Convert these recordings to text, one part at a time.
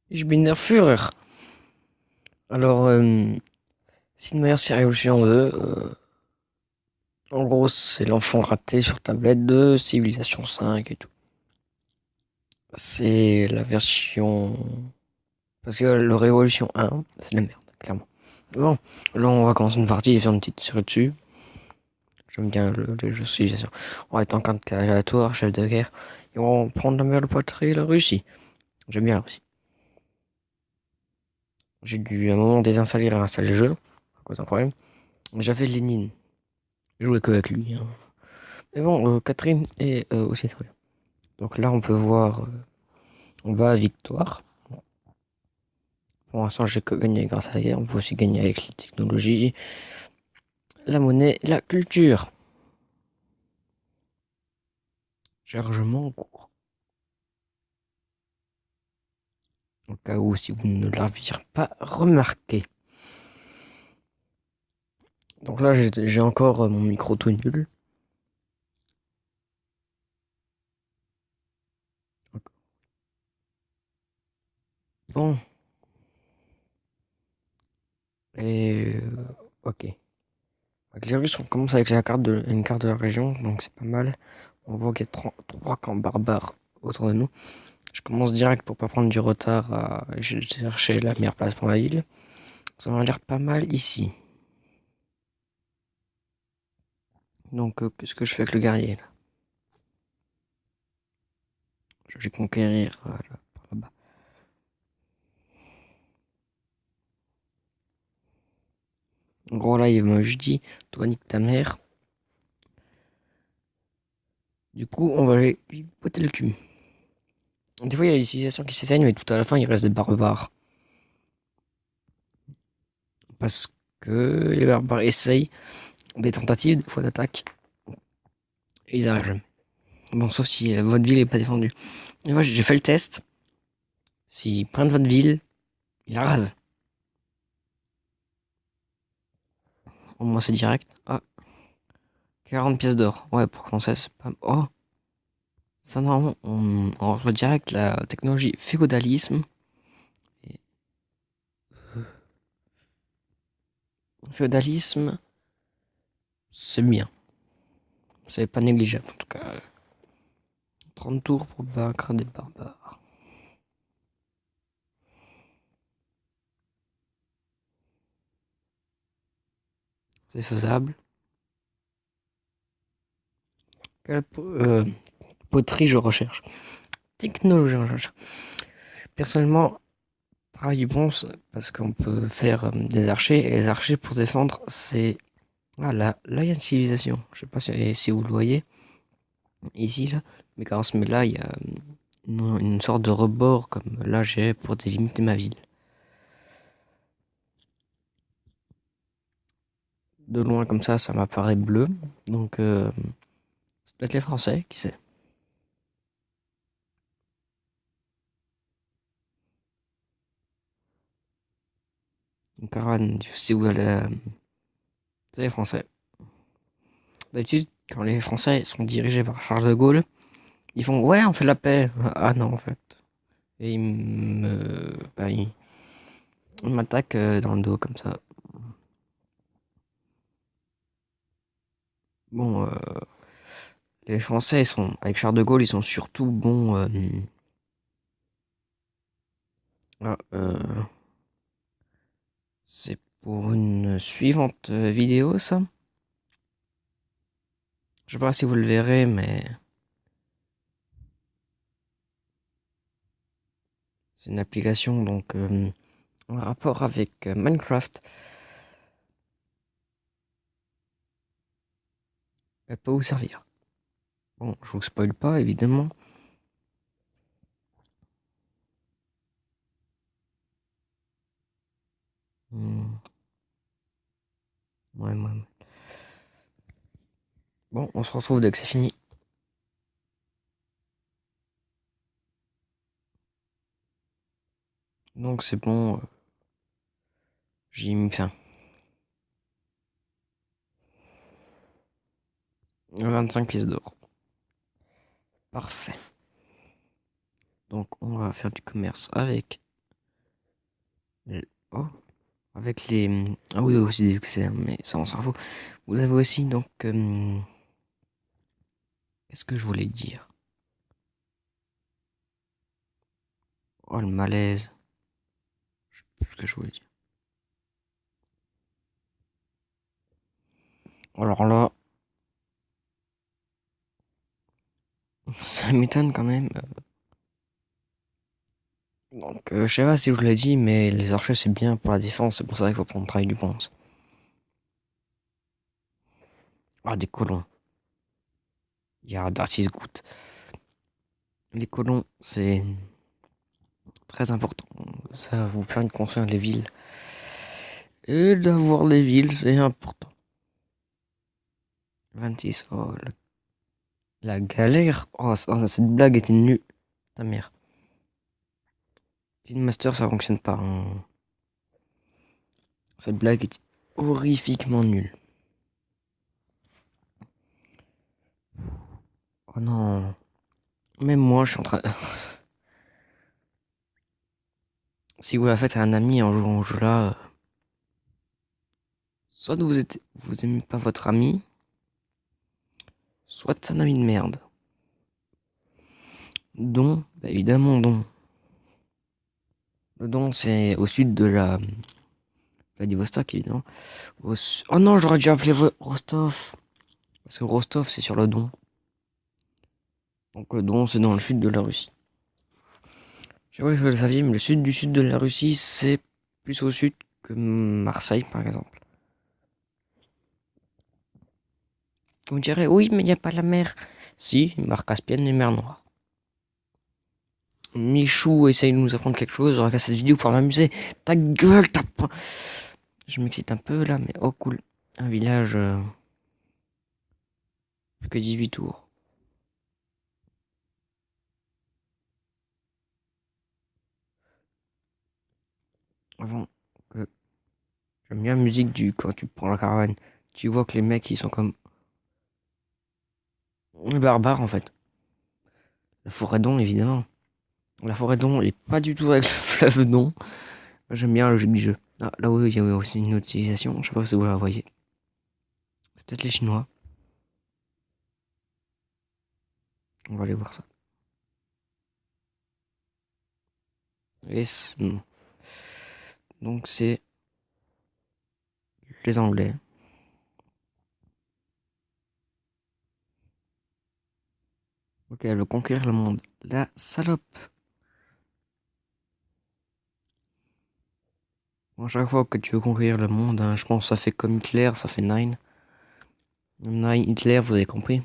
Ich bin der Führer. Alors, Sid Meier's Révolution 2, en gros, c'est l'enfant raté sur tablette de Civilization 5 et tout. C'est la version. Parce que le Révolution 1, c'est la merde, clairement. Bon, là, on va commencer une partie et faire une petite série dessus. J'aime bien les jeux de Civilization. On va être en camp aléatoire, chef de guerre. Et on va prendre la meilleure patrie, la Russie. J'aime bien la Russie. J'ai dû à un moment désinstaller et réinstaller le jeu. À cause d'un problème. J'avais Lénine. Je jouais que avec lui, hein. Mais bon, Catherine est aussi très bien. Donc là, on peut voir en bas victoire. Pour l'instant, j'ai que gagné grâce à la guerre. On peut aussi gagner avec les technologies, la monnaie, la culture. Chargement en cours. Au cas où, si vous ne l'aviez pas remarqué. Donc là, j'ai encore mon micro tout nul. Bon, et ok. Les Russes, on commence avec une carte de la région, donc c'est pas mal. On voit qu'il y a trois camps barbares autour de nous. Je commence direct pour pas prendre du retard à chercher la meilleure place pour la ville. Ça m'a l'air pas mal ici. Donc, qu'est-ce que je fais avec le guerrier là? Je vais conquérir là, par là-bas. En gros, là, il m'a juste dit, toi, nique ta mère. Du coup, on va aller lui botter le cul. Des fois, il y a des civilisations qui s'éteignent, mais tout à la fin, il reste des barbares. Parce que les barbares essayent des tentatives, des fois d'attaque. Et ils arrivent jamais. Bon, sauf si votre ville n'est pas défendue. Et moi, j'ai fait le test. S'ils prennent votre ville, ils la rasent. Au moins, c'est direct. Ah, 40 pièces d'or. Ouais, pour commencer, c'est pas. Oh, ça, normalement, on reçoit direct la technologie féodalisme. Et féodalisme, c'est bien. C'est pas négligeable, en tout cas. 30 tours pour vaincre des barbares. C'est faisable. Quelle poterie je recherche? Technologie je recherche. Personnellement, travail du bronze, parce qu'on peut faire des archers, et les archers pour se défendre, c'est. Ah là, là il y a une civilisation. Je sais pas si vous le voyez. Ici, là. Mais quand on se met là, il y a une sorte de rebord, comme là j'ai pour délimiter ma ville. De loin comme ça m'apparaît bleu. Donc, ça doit être les Français, qui sait. Une caravane, si vous allez. C'est les Français. D'habitude, quand les Français sont dirigés par Charles de Gaulle, ils font ouais, on fait la paix. Ah non, en fait. Et ils m'attaquent dans le dos comme ça. Bon, les Français, ils sont avec Charles de Gaulle, ils sont surtout bons. Ah, c'est pour une suivante vidéo, ça. Je sais pas si vous le verrez, mais c'est une application donc en rapport avec Minecraft. Elle peut vous servir. Bon, je vous spoil pas, évidemment. Hmm, ouais, ouais, ouais. Bon, on se retrouve dès que c'est fini. Donc c'est bon, j'ai mis fin. 25 pièces d'or. Parfait. Donc on va faire du commerce avec Oh, avec les. Ah oui, aussi des succès, mais ça on s'en fout. Vous avez aussi donc. Qu'est-ce que je voulais dire? Oh, le malaise. Je sais plus ce que je voulais dire. Alors là, ça m'étonne quand même. Donc, je sais pas si je vous l'ai dit, mais les archers c'est bien pour la défense, c'est pour ça qu'il faut prendre le travail du bronze. Ah, des colons. Il y a Darcy's Goutte. Les colons, c'est très important. Ça vous permet de construire les villes. Et d'avoir des villes, c'est important. 26. Oh, la galère. Oh, cette blague était nulle. Ta mère. Master, ça fonctionne pas, hein. Cette blague est horrifiquement nulle. Oh non. Même moi, je suis en train. Si vous la faites à un ami en jouant au jeu là, soit vous aimez pas votre ami, soit c'est un ami de merde. Don, bah évidemment Don. Le Don, c'est au sud de la Vladivostok, évidemment. Oh non, j'aurais dû appeler Rostov. Parce que Rostov, c'est sur le Don. Donc le Don, c'est dans le sud de la Russie. Je sais pas si vous le saviez, mais le sud du sud de la Russie, c'est plus au sud que Marseille, par exemple. Vous me direz, oui, mais il n'y a pas la mer. Si, mer Caspienne et mer Noire. Michou essaye de nous apprendre quelque chose, je regarde cette vidéo pour m'amuser. Ta gueule, t'as pas. Je m'excite un peu là, mais oh cool. Un village. Plus que 18 tours. Avant que. J'aime bien la musique du. Quand tu prends la caravane. Tu vois que les mecs ils sont comme. Barbares en fait. La forêt Don évidemment. La forêt Don est pas du tout avec le fleuve Don. J'aime bien la logique du jeu. Ah, là où il y a aussi une autre utilisation, je sais pas si vous la voyez. C'est peut-être les Chinois. On va aller voir ça. Non. Donc c'est les Anglais. Ok, elle veut conquérir le monde. La salope. Bon, chaque fois que tu veux conquérir le monde, hein, je pense que ça fait comme Hitler, ça fait Nine. Nine, Hitler, vous avez compris.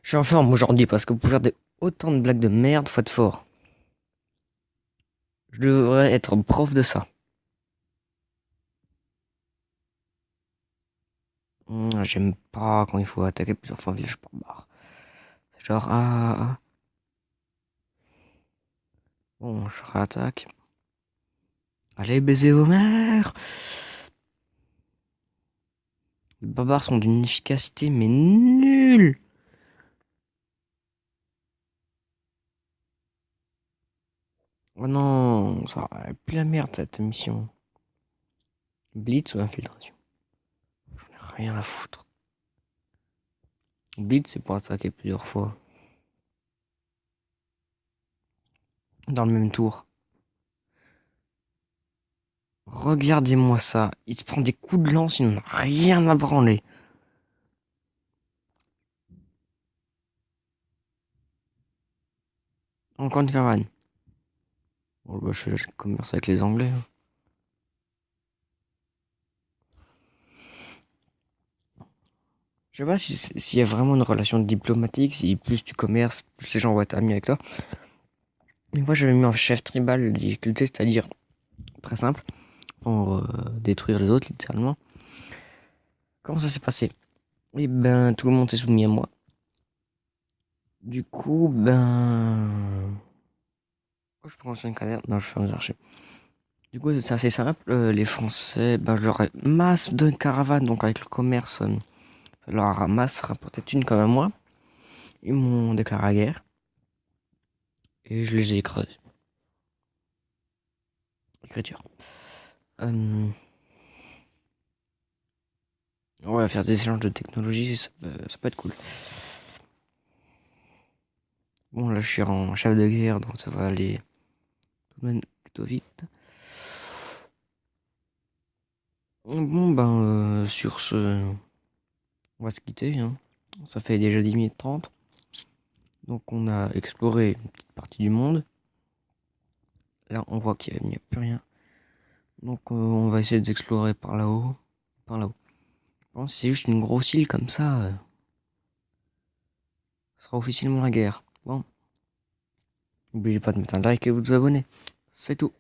Je suis en forme aujourd'hui parce que pour faire autant de blagues de merde, faut être fort. Je devrais être prof de ça. J'aime pas quand il faut attaquer plusieurs fois un village par barre. C'est genre, ah. Bon, je réattaque. Allez, baiser vos mères. Les barbares sont d'une efficacité, mais nulle. Oh non, ça plus la merde cette mission. Blitz ou infiltration? J'en ai rien à foutre. Blitz, c'est pour attaquer plusieurs fois. Dans le même tour. Regardez-moi ça. Il se prend des coups de lance, il n'en a rien à branler. Encore une caravane. Bon, bah, je commerce avec les Anglais, hein. Je sais pas s'il y a vraiment une relation diplomatique, si plus tu commerces, plus les gens vont être amis avec toi. Une fois, j'avais mis un chef tribal de difficulté, c'est-à-dire très simple, pour détruire les autres, littéralement. Comment ça s'est passé? Eh ben, tout le monde s'est soumis à moi. Du coup, ben. Oh, je prends une canette. Non, je ferme les archers. Du coup, c'est assez simple. Les Français, ben, je leur ai masse de caravanes, donc avec le commerce, ça leur a masse rapporté une comme à moi. Ils m'ont déclaré la guerre. Et je les ai écrasés. écriture. Ouais, faire des échanges de technologie, ça peut être cool. Bon, là, je suis en chef de guerre, donc ça va aller tout de même plutôt vite. Bon, ben, sur ce, on va se quitter, hein. Ça fait déjà 10 minutes 30. Donc, on a exploré une petite partie du monde. Là, on voit qu'il n'y a plus rien. Donc, on va essayer d'explorer par là-haut. Par là-haut. Bon, si c'est juste une grosse île comme ça, ce sera officiellement la guerre. Bon, n'oubliez pas de mettre un like et de vous abonner. C'est tout.